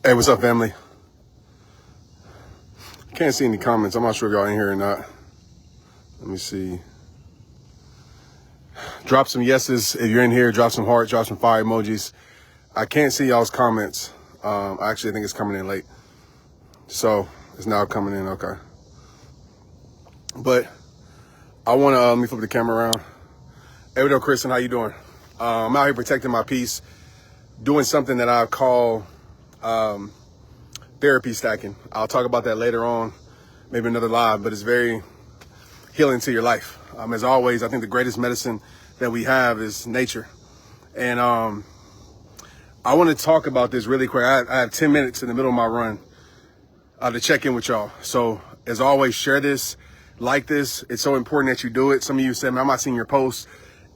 Hey, what's up, family? Can't see any comments. I'm not sure if y'all in here or not. Let me see. Drop some yeses if you're in here. Drop some hearts. Drop some fire emojis. I can't see y'all's comments. I actually think it's coming in late. So it's now coming in. Okay. But I want to let me flip the camera around. Hey, what up, Kristen? How you doing? I'm out here protecting my peace, doing something that I call therapy stacking. I'll talk about that later on, maybe another live, but it's very healing to your life. As always, I think the greatest medicine that we have is nature. And I want to talk about this really quick. I have 10 minutes in the middle of my run to check in with y'all. So as always, share this, like this. It's so important that you do it. Some of you said, man, I'm not seeing your posts.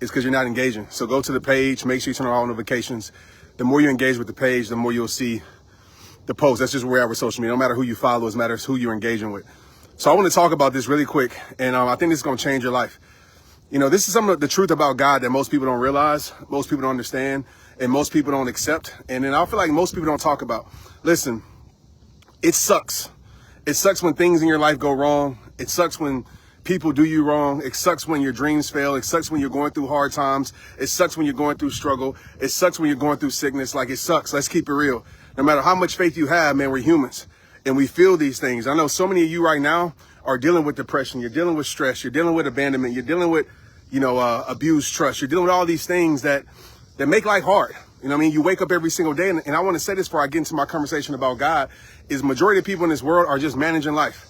It's because you're not engaging. So go to the page, make sure you turn on all notifications. The more you engage with the page, the more you'll see the post. That's just where we're at with social media. No matter who you follow, it matters who you're engaging with. So I want to talk about this really quick, and I think this is going to change your life. You know, this is some of the truth about God that most people don't realize, most people don't understand, and most people don't accept. And then I feel like most people don't talk about. Listen, it sucks. It sucks when things in your life go wrong. It sucks when people do you wrong. It sucks when your dreams fail. It sucks when you're going through hard times. It sucks when you're going through struggle. It sucks when you're going through sickness. Like, it sucks. Let's keep it real. No matter how much faith you have, man, we're humans and we feel these things. I know so many of you right now are dealing with depression. You're dealing with stress. You're dealing with abandonment. You're dealing with, abused trust. You're dealing with all these things that make life hard. You know what I mean? You wake up every single day. And I want to say this before I get into my conversation about God, is majority of people in this world are just managing life.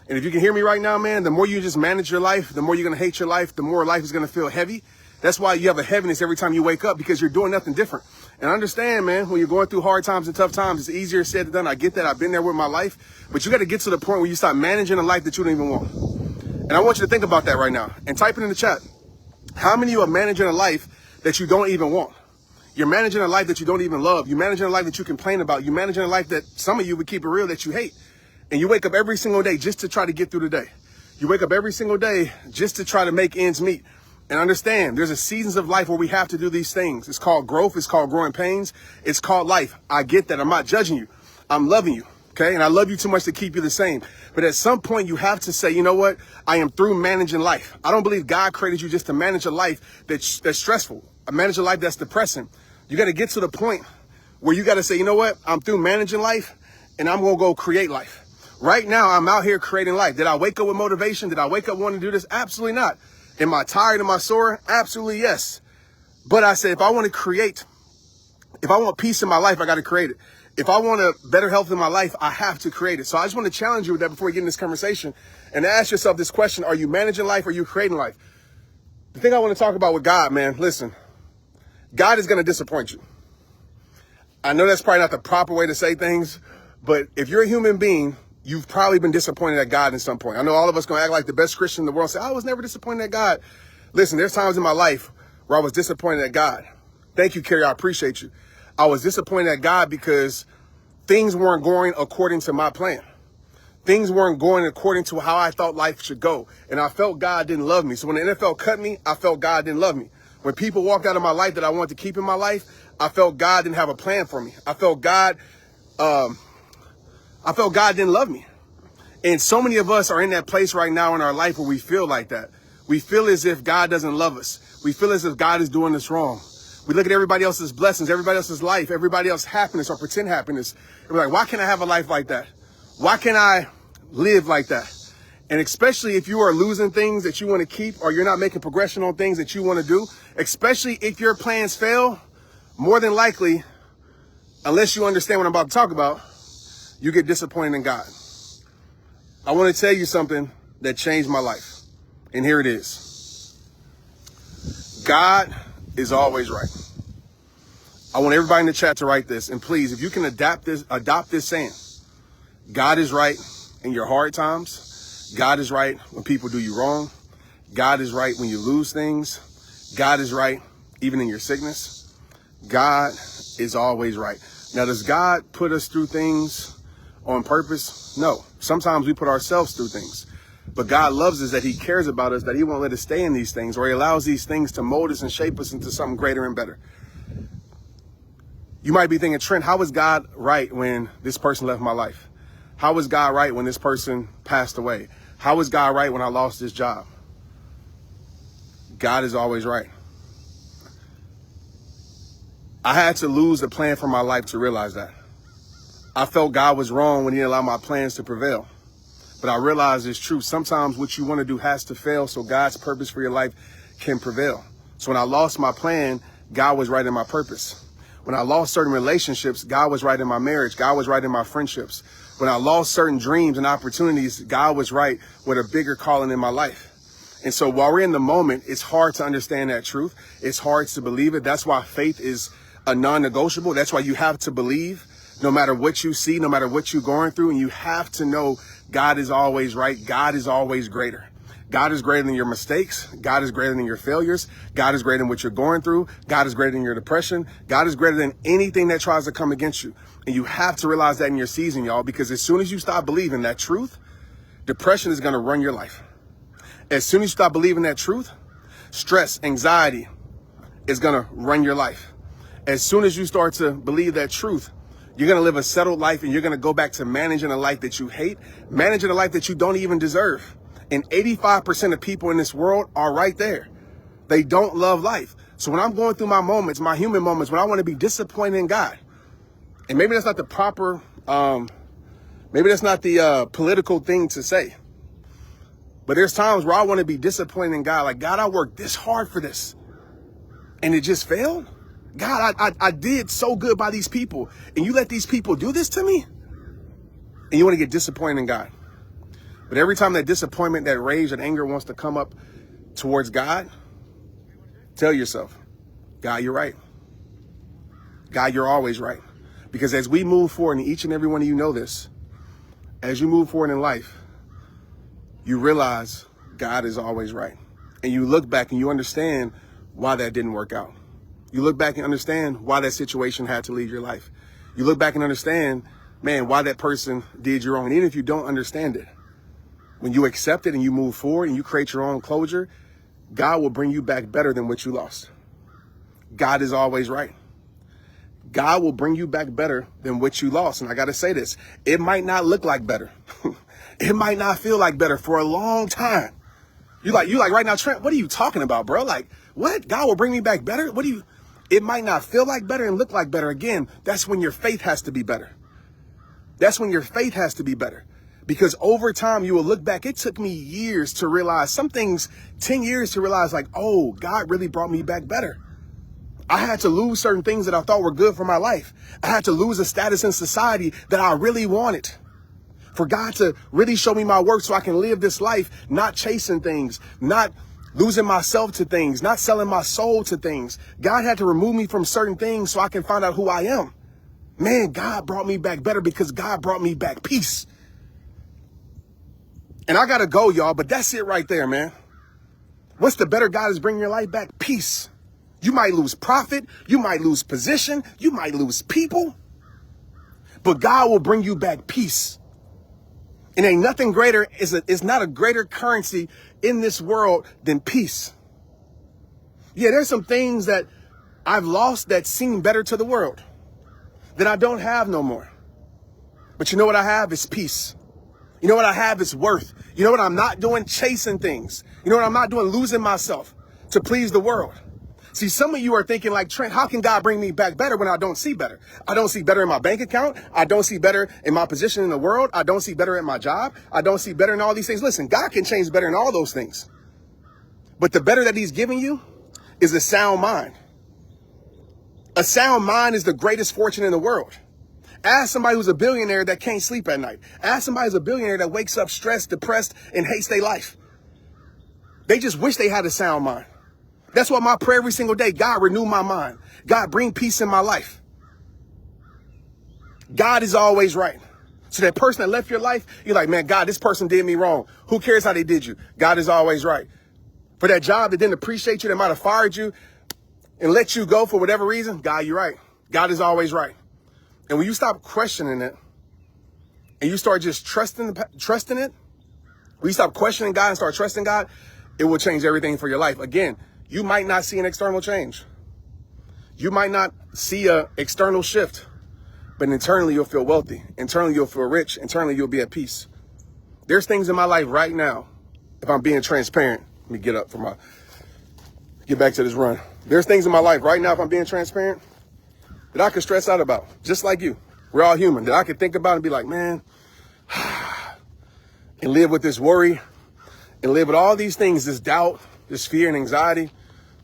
And if you can hear me right now, man, the more you just manage your life, the more you're going to hate your life, the more life is going to feel heavy. That's why you have a heaviness every time you wake up, because you're doing nothing different. And I understand, man, when you're going through hard times and tough times, it's easier said than done. I get that. I've been there with my life. But you got to get to the point where you stop managing a life that you don't even want. And I want you to think about that right now and type it in the chat. How many of you are managing a life that you don't even want? You're managing a life that you don't even love. You're managing a life that you complain about. You're managing a life that some of you would keep it real that you hate. And you wake up every single day just to try to get through the day. You wake up every single day just to try to make ends meet. And understand, there's a seasons of life where we have to do these things. It's called growth. It's called growing pains. It's called life. I get that. I'm not judging you. I'm loving you. Okay. And I love you too much to keep you the same. But at some point you have to say, you know what? I am through managing life. I don't believe God created you just to manage a life that's stressful. Manage a life that's depressing. You got to get to the point where you got to say, you know what? I'm through managing life and I'm going to go create life. Right now, I'm out here creating life. Did I wake up with motivation? Did I wake up wanting to do this? Absolutely not. Am I tired? Am I sore? Absolutely yes. But I said, if I want to create, if I want peace in my life, I got to create it. If I want a better health in my life, I have to create it. So I just want to challenge you with that before we get in this conversation and ask yourself this question. Are you managing life or are you creating life? The thing I want to talk about with God, man, listen, God is going to disappoint you. I know that's probably not the proper way to say things, but if you're a human being, you've probably been disappointed at God at some point. I know all of us going to act like the best Christian in the world, say, I was never disappointed at God. Listen, there's times in my life where I was disappointed at God. Thank you, Carrie. I appreciate you. I was disappointed at God because things weren't going according to my plan. Things weren't going according to how I thought life should go. And I felt God didn't love me. So when the NFL cut me, I felt God didn't love me. When people walked out of my life that I wanted to keep in my life, I felt God didn't have a plan for me. I felt God didn't love me. And so many of us are in that place right now in our life where we feel like that. We feel as if God doesn't love us. We feel as if God is doing us wrong. We look at everybody else's blessings, everybody else's life, everybody else's happiness or pretend happiness. And we're like, why can't I have a life like that? Why can't I live like that? And especially if you are losing things that you want to keep, or you're not making progression on things that you want to do, especially if your plans fail, more than likely, unless you understand what I'm about to talk about, you get disappointed in God. I want to tell you something that changed my life. And here it is. God is always right. I want everybody in the chat to write this. And please, if you can adopt this saying, God is right in your hard times. God is right when people do you wrong. God is right when you lose things. God is right even in your sickness. God is always right. Now, does God put us through things on purpose? No. Sometimes we put ourselves through things. But God loves us, that he cares about us, that he won't let us stay in these things, or he allows these things to mold us and shape us into something greater and better. You might be thinking, Trent, how was God right when this person left my life? How was God right when this person passed away? How was God right when I lost this job? God is always right. I had to lose the plan for my life to realize that. I felt God was wrong when he didn't allow my plans to prevail. But I realized it's true. Sometimes what you want to do has to fail so God's purpose for your life can prevail. So when I lost my plan, God was right in my purpose. When I lost certain relationships, God was right in my marriage. God was right in my friendships. When I lost certain dreams and opportunities, God was right with a bigger calling in my life. And so while we're in the moment, it's hard to understand that truth. It's hard to believe it. That's why faith is a non-negotiable. That's why you have to believe no matter what you see, no matter what you're going through. And you have to know God is always right. God is always greater. God is greater than your mistakes. God is greater than your failures. God is greater than what you're going through. God is greater than your depression. God is greater than anything that tries to come against you. And you have to realize that in your season, y'all, because as soon as you stop believing that truth, depression is going to run your life. As soon as you stop believing that truth, stress, anxiety is going to run your life. As soon as you start to believe that truth, you're going to live a settled life and you're going to go back to managing a life that you hate, managing a life that you don't even deserve. And 85% of people in this world are right there. They don't love life. So when I'm going through my moments, my human moments, when I want to be disappointed in God, and maybe that's not the proper, maybe that's not the political thing to say, but there's times where I want to be disappointed in God. Like, God, I worked this hard for this and it just failed. God, I did so good by these people and you let these people do this to me, and you want to get disappointed in God. But every time that disappointment, that rage, that anger wants to come up towards God, tell yourself, God, you're right. God, you're always right. Because as we move forward, and each and every one of you know this, as you move forward in life, you realize God is always right. And you look back and you understand why that didn't work out. You look back and understand why that situation had to leave your life. You look back and understand, man, why that person did you wrong. And even if you don't understand it, when you accept it and you move forward and you create your own closure, God will bring you back better than what you lost. God is always right. God will bring you back better than what you lost. And I got to say this, it might not look like better. It might not feel like better for a long time. You like right now, Trent, what are you talking about, bro? Like, what? God will bring me back better? It might not feel like better and look like better. Again, that's when your faith has to be better. That's when your faith has to be better. Because over time, you will look back. It took me years to realize some things, 10 years to realize like, oh, God really brought me back better. I had to lose certain things that I thought were good for my life. I had to lose a status in society that I really wanted. For God to really show me my worth so I can live this life, not chasing things, not losing myself to things, not selling my soul to things. God had to remove me from certain things so I can find out who I am. Man, God brought me back better because God brought me back peace. And I got to go, y'all, but that's it right there, man. What's the better God is bringing your life back? Peace. You might lose profit. You might lose position. You might lose people. But God will bring you back peace. And ain't nothing greater, it's not a greater currency in this world than peace. Yeah, there's some things that I've lost that seem better to the world that I don't have no more. But you know what I have is peace. You know what I have is worth. You know what I'm not doing? Chasing things. You know what I'm not doing? Losing myself to please the world. See, some of you are thinking like, Trent, how can God bring me back better when I don't see better? I don't see better in my bank account. I don't see better in my position in the world. I don't see better at my job. I don't see better in all these things. Listen, God can change better in all those things. But the better that he's giving you is a sound mind. A sound mind is the greatest fortune in the world. Ask somebody who's a billionaire that can't sleep at night. Ask somebody who's a billionaire that wakes up stressed, depressed, and hates their life. They just wish they had a sound mind. That's why my prayer every single day, God, renew my mind. God, bring peace in my life. God is always right. So that person that left your life, you're like, man, God, this person did me wrong. Who cares how they did you? God is always right. For that job that didn't appreciate you, that might have fired you and let you go for whatever reason, God, you're right. God is always right. And when you stop questioning it and you start just trusting it, when you stop questioning God and start trusting God, it will change everything for your life. Again, you might not see an external change. You might not see a external shift, but internally you'll feel wealthy. Internally you'll feel rich. Internally you'll be at peace. There's things in my life right now, if I'm being transparent, let me get back to this run. There's things in my life right now, if I'm being transparent, that I could stress out about, just like you. We're all human, that I could think about and be like, man, and live with this worry and live with all these things, this doubt, this fear and anxiety.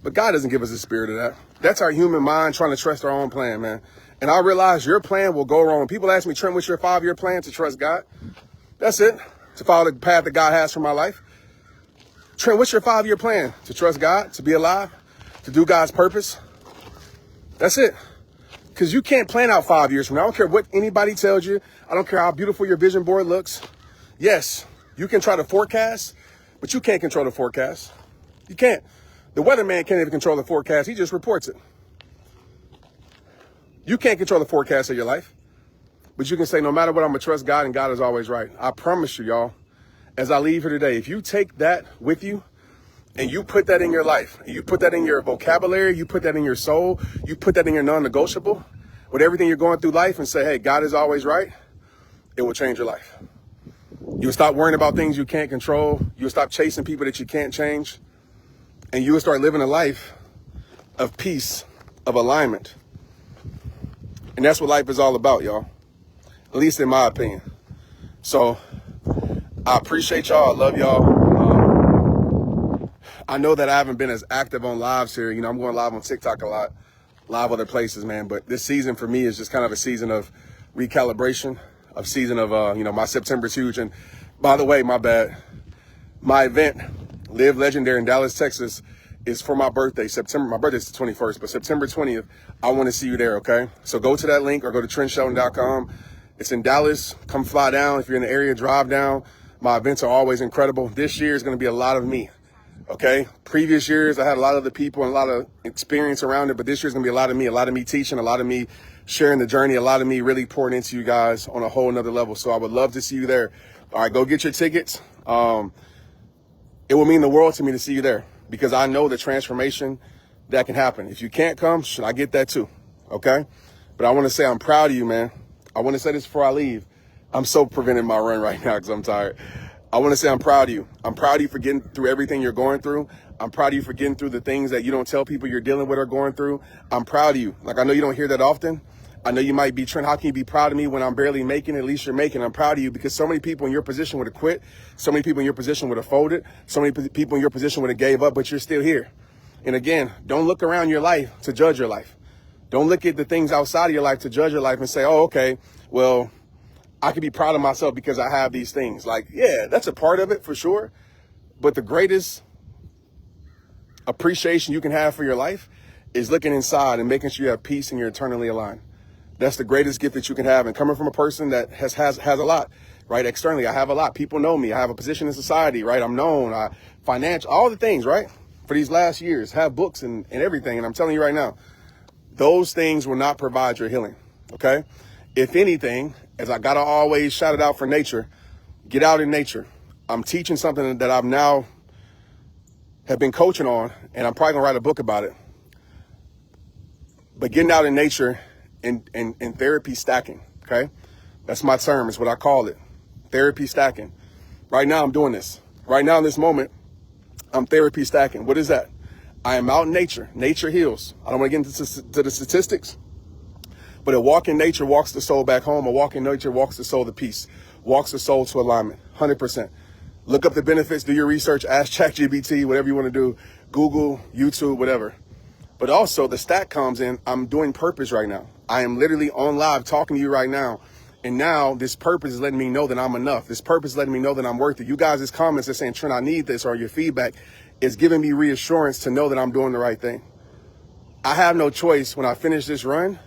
But God doesn't give us a spirit of that. That's our human mind trying to trust our own plan, man. And I realize your plan will go wrong. When people ask me, Trent, what's your 5-year plan? To trust God. That's it. To follow the path that God has for my life. Trent, what's your 5-year plan? To trust God, to be alive, to do God's purpose. That's it. Because you can't plan out 5 years from now. I don't care what anybody tells you. I don't care how beautiful your vision board looks. Yes, you can try to forecast, but you can't control the forecast. You can't. The weatherman can't even control the forecast. He just reports it. You can't control the forecast of your life, but you can say, no matter what, I'm going to trust God, and God is always right. I promise you, y'all, as I leave here today, if you take that with you and you put that in your life, and you put that in your vocabulary, you put that in your soul, you put that in your non-negotiable, with everything you're going through life, and say, hey, God is always right, it will change your life. You'll stop worrying about things you can't control. You'll stop chasing people that you can't change. And you will start living a life of peace, of alignment. And that's what life is all about, y'all. At least in my opinion. So I appreciate y'all. I love y'all. I know that I haven't been as active on lives here. You know, I'm going live on TikTok a lot, live other places, man. But this season for me is just kind of a season of recalibration, a season of, my September's huge. And by the way, my bad. My event, Live Legendary in Dallas, Texas, is for my birthday. My birthday's the 21st, but September 20th, I want to see you there, okay? So go to that link or go to TrentShelton.com. It's in Dallas. Come fly down. If you're in the area, drive down. My events are always incredible. This year is going to be a lot of me, okay? Previous years, I had a lot of the people and a lot of experience around it, but this year's going to be a lot of me teaching, a lot of me sharing the journey, a lot of me really pouring into you guys on a whole nother level. So I would love to see you there. All right, go get your tickets. It will mean the world to me to see you there because I know the transformation that can happen. If you can't come, I get that too, okay? But I want to say I'm proud of you, man. I want to say this before I leave. I'm so preventing my run right now because I'm tired. I want to say I'm proud of you. I'm proud of you for getting through everything you're going through. I'm proud of you for getting through the things that you don't tell people you're dealing with or going through. I'm proud of you. Like, I know you don't hear that often. I know you might be, Trent, how can you be proud of me when I'm barely making it? At least you're making. I'm proud of you because so many people in your position would have quit. So many people in your position would have folded. So many people in your position would have gave up, but you're still here. And again, don't look around your life to judge your life. Don't look at the things outside of your life to judge your life and say, oh, okay, well, I can be proud of myself because I have these things. Like, yeah, that's a part of it for sure. But the greatest appreciation you can have for your life is looking inside and making sure you have peace and you're eternally aligned. That's the greatest gift that you can have. And coming from a person that has a lot, right? Externally, I have a lot. People know me. I have a position in society, right? I'm known, financial, all the things, right? For these last years, have books and everything. And I'm telling you right now, those things will not provide your healing, okay? If anything, as I got to always shout it out for nature, get out in nature. I'm teaching something that I've now have been coaching on, and I'm probably going to write a book about it. But getting out in nature and therapy stacking, okay? That's my term. It's what I call it. Therapy stacking. Right now, I'm doing this. Right now, in this moment, I'm therapy stacking. What is that? I am out in nature. Nature heals. I don't want to get into the statistics, but a walk in nature walks the soul back home. A walk in nature walks the soul to peace, walks the soul to alignment, 100%. Look up the benefits, do your research, ask ChatGPT, whatever you want to do, Google, YouTube, whatever. But also the stack comes in, I'm doing purpose right now. I am literally on live talking to you right now. And now this purpose is letting me know that I'm enough. This purpose is letting me know that I'm worth it. You guys' comments are saying, Trent, I need this, or your feedback is giving me reassurance to know that I'm doing the right thing. I have no choice when I finish this run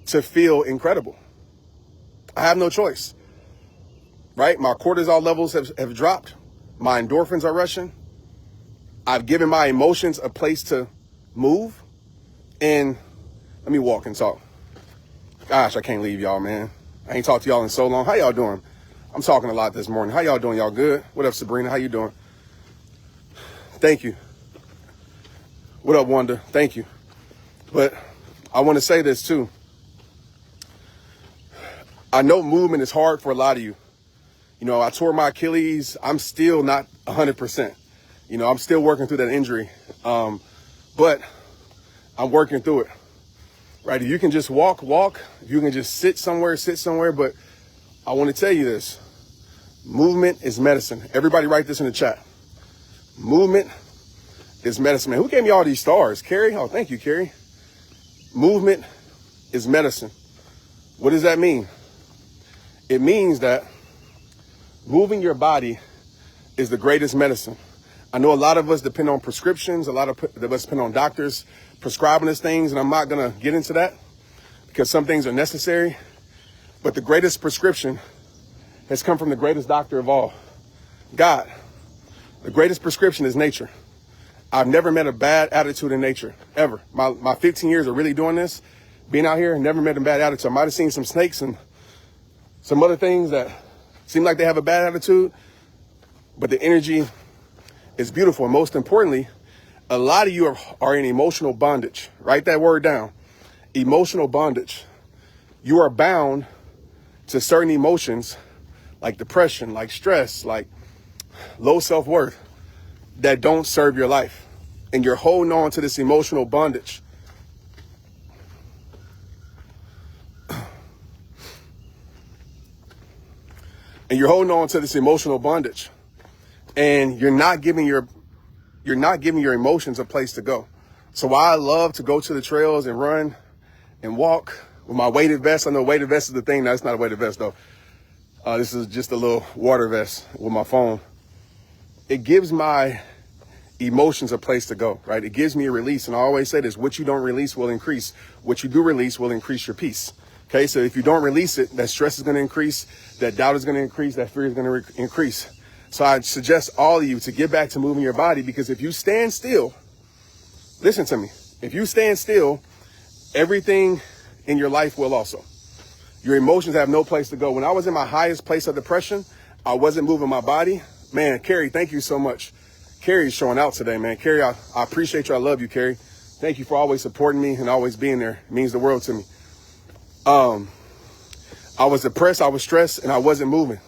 to feel incredible. I have no choice, right? My cortisol levels have dropped. My endorphins are rushing. I've given my emotions a place to move. And let me walk and talk. Gosh, I can't leave y'all, man. I ain't talked to y'all in so long. How y'all doing? I'm talking a lot this morning. How y'all doing? Y'all good? What up, Sabrina? How you doing? Thank you. What up, Wanda? Thank you. But I want to say this too. I know movement is hard for a lot of you. You know, I tore my Achilles. I'm still not 100%. You know, I'm still working through that injury. But I'm working through it, right? If you can just walk. If you can just sit somewhere. But I want to tell you this. Movement is medicine. Everybody write this in the chat. Movement is medicine. Man, who gave me all these stars? Carrie? Oh, thank you, Carrie. Movement is medicine. What does that mean? It means that moving your body is the greatest medicine. I know a lot of us depend on prescriptions. A lot of us depend on doctors prescribing us things, and I'm not going to get into that because some things are necessary. But the greatest prescription has come from the greatest doctor of all, God. The greatest prescription is nature. I've never met a bad attitude in nature, ever. My 15 years of really doing this, being out here, never met a bad attitude. I might have seen some snakes and some other things that seem like they have a bad attitude, but the energy is beautiful. And most importantly, a lot of you are in emotional bondage. Write that word down. Emotional bondage. You are bound to certain emotions like depression, like stress, like low self-worth that don't serve your life. And you're holding on to this emotional bondage. And you're holding on to this emotional bondage. And you're not giving your emotions a place to go. So while I love to go to the trails and run and walk with my weighted vest, I know weighted vest is the thing. No, it's not a weighted vest though. This is just a little water vest with my phone. It gives my emotions a place to go, right? It gives me a release. And I always say this, what you don't release will increase. What you do release will increase your peace. Okay, so if you don't release it, that stress is going to increase, that doubt is going to increase, that fear is going to increase. So I suggest all of you to get back to moving your body, because if you stand still, listen to me, if you stand still, everything in your life will also. Your emotions have no place to go. When I was in my highest place of depression, I wasn't moving my body. Man, Carrie, thank you so much. Carrie's showing out today, man. Carrie, I appreciate you. I love you, Carrie. Thank you for always supporting me and always being there. It means the world to me. I was depressed, I was stressed, and I wasn't moving.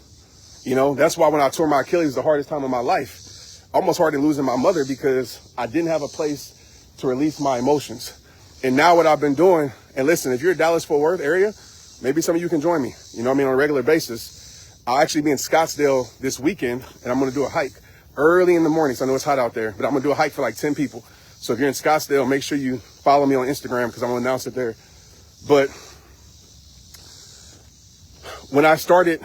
You know, that's why when I tore my Achilles, it was the hardest time of my life. Almost hard than losing my mother, because I didn't have a place to release my emotions. And now what I've been doing, and listen, if you're a Dallas-Fort Worth area, maybe some of you can join me, you know what I mean, on a regular basis. I'll actually be in Scottsdale this weekend, and I'm going to do a hike early in the morning. So I know it's hot out there, but I'm going to do a hike for like 10 people. So if you're in Scottsdale, make sure you follow me on Instagram, because I'm going to announce it there. But when I started,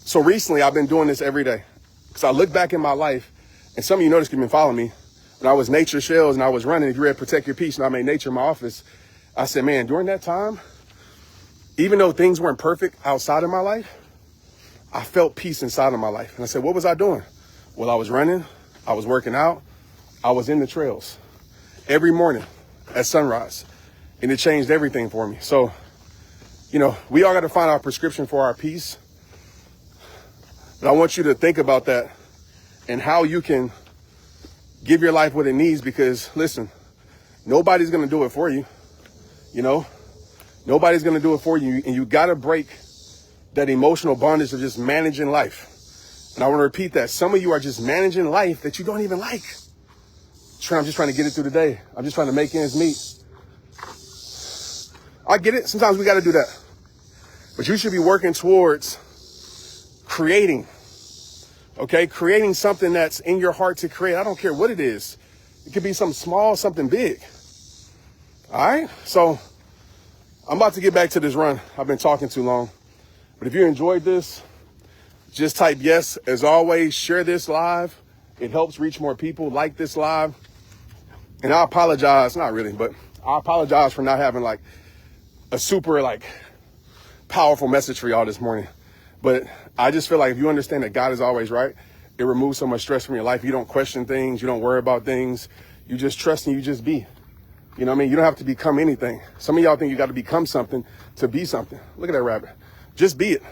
so recently I've been doing this every day, because I look back in my life, and some of you noticed, you've been following me, when I was Nature Shells and I was running, if you read Protect Your Peace, and I made nature my office, I said, man, during that time, even though things weren't perfect outside of my life, I felt peace inside of my life. And I said, what was I doing? Well, I was running, I was working out, I was in the trails every morning at sunrise, and it changed everything for me. So, you know, we all got to find our prescription for our peace. But I want you to think about that and how you can give your life what it needs, because listen, nobody's going to do it for you. You know, nobody's going to do it for you. And you got to break that emotional bondage of just managing life. And I want to repeat that. Some of you are just managing life that you don't even like. Trent, I'm just trying to get it through the day. I'm just trying to make ends meet. I get it. Sometimes we got to do that. But you should be working towards creating, okay? Creating something that's in your heart to create. I don't care what it is. It could be something small, something big. All right? So I'm about to get back to this run. I've been talking too long. But if you enjoyed this, just type yes. As always, share this live. It helps reach more people. Like this live. And I apologize, not really, but I apologize for not having like a super like powerful message for y'all this morning. But I just feel like if you understand that God is always right, it removes so much stress from your life. You don't question things. You don't worry about things. You just trust and you just be. You know what I mean? You don't have to become anything. Some of y'all think you got to become something to be something. Look at that rabbit. Just be it.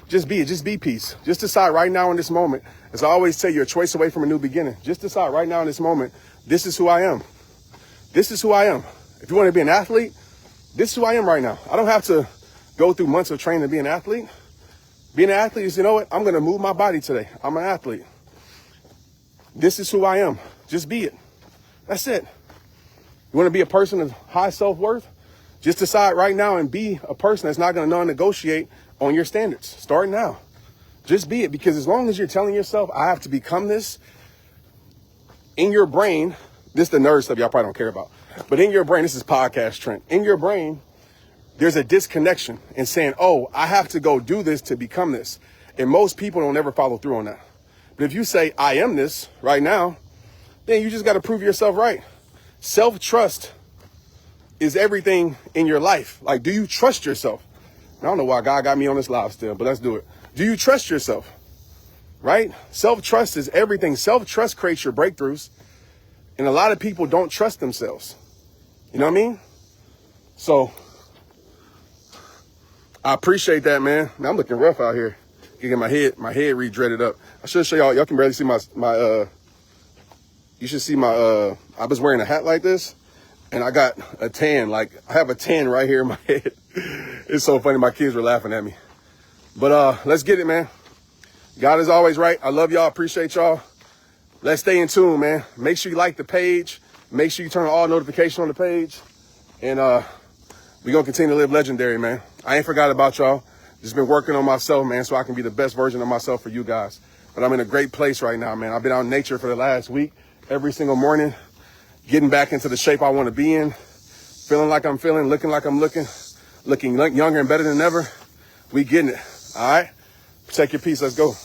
Just be it. Just be peace. Just decide right now in this moment. As I always say, you're a choice away from a new beginning. Just decide right now in this moment, this is who I am. This is who I am. If you want to be an athlete, this is who I am right now. I don't have to go through months of training to be an athlete. Being an athlete is, you know what? I'm going to move my body today. I'm an athlete. This is who I am. Just be it. That's it. You want to be a person of high self-worth? Just decide right now and be a person that's not going to non-negotiate on your standards. Start now. Just be it, because as long as you're telling yourself, I have to become this, in your brain, this is the nerd stuff y'all probably don't care about, but in your brain, this is podcast Trent. In your brain, there's a disconnection in saying, oh, I have to go do this to become this. And most people don't ever follow through on that. But if you say, I am this right now, then you just got to prove yourself right. Self-trust is everything in your life. Like, do you trust yourself? I don't know why God got me on this live still, but let's do it. Do you trust yourself? Right? Self-trust is everything. Self-trust creates your breakthroughs. And a lot of people don't trust themselves. You know what I mean? So I appreciate that, man. I'm looking rough out here. Getting my head re-dreaded up. I should show y'all. Y'all can barely see you should see I was wearing a hat like this, and I got a tan. Like, I have a tan right here in my head. It's so funny. My kids were laughing at me. But let's get it, man. God is always right. I love y'all. Appreciate y'all. Let's stay in tune, man. Make sure you like the page. Make sure you turn on all notifications on the page. And we're going to continue to live legendary, man. I ain't forgot about y'all. Just been working on myself, man, so I can be the best version of myself for you guys. But I'm in a great place right now, man. I've been out in nature for the last week, every single morning, getting back into the shape I want to be in, feeling like I'm feeling, looking like I'm looking younger and better than ever. We getting it, all right? Protect your peace. Let's go.